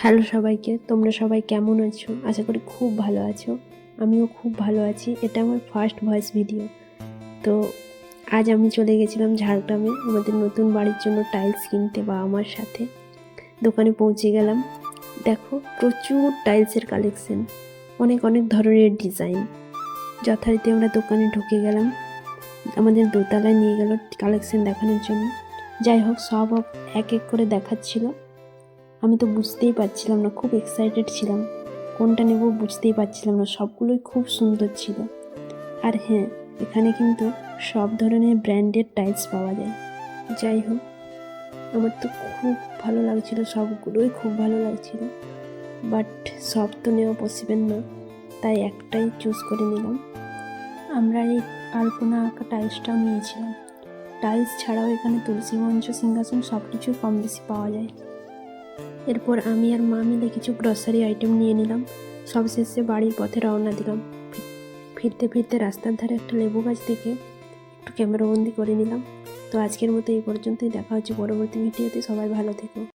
Hello সবাইকে, তোমরা সবাই কেমন আছো? আশা করি খুব ভালো আছো। আমিও খুব ভালো আছি। এটা আমার ফার্স্ট ভয়েস ভিডিও। তো আজ আমি চলে গেছিলাম ঝাড়গ্রামে আমাদের নতুন বাড়ির জন্য টাইলস কিনতে আমার সাথে। দোকানে পৌঁছে গেলাম। দেখো, প্রচুর টাইলসের কালেকশন, অনেক অনেক ধরনের ডিজাইন। যথারীতি আমরা দোকানে ঢুকে গেলাম। আমাদের দোতলায় নিয়ে গেল কালেকশন দেখানোর জন্য। যাই হোক, সব এক এক করে দেখাচ্ছিল। আমি তো বুঝতেই পারছিলাম না, খুব এক্সাইটেড ছিলাম, কোনটা নেব বুঝতেই পারছিলাম না, সবগুলোই খুব সুন্দর ছিল। আর হ্যাঁ, এখানে কিন্তু সব ধরনের ব্র্যান্ডেড টাইলস পাওয়া যায়। যাই হোক, আমার তো খুব ভালো লাগছিল, সবগুলোই খুব ভালো লাগছিল, বাট সব তো নেওয়া পসিবল না, তাই একটাই চুজ করে নিলাম। আমরা এই আলপনা আঁকা টাইলসটাও নিয়েছিলাম। টাইলস ছাড়াও এখানে তুলসী মঞ্চ, সিংহাসন সব কিছুই কম বেশি পাওয়া যায়। এরপর আমি আর মা মিলে কিছু গ্রসারি আইটেম নিয়ে নিলাম। সবশেষে বাড়ির পথে রওনা দিলাম। ফিরতে ফিরতে রাস্তার ধারে একটা লেবু গাছ থেকে একটু ক্যামেরাবন্দি করে নিলাম। তো আজকের মতো এই পর্যন্তই। দেখা হচ্ছে পরবর্তী ভিডিওতে। সবাই ভালো থেকো।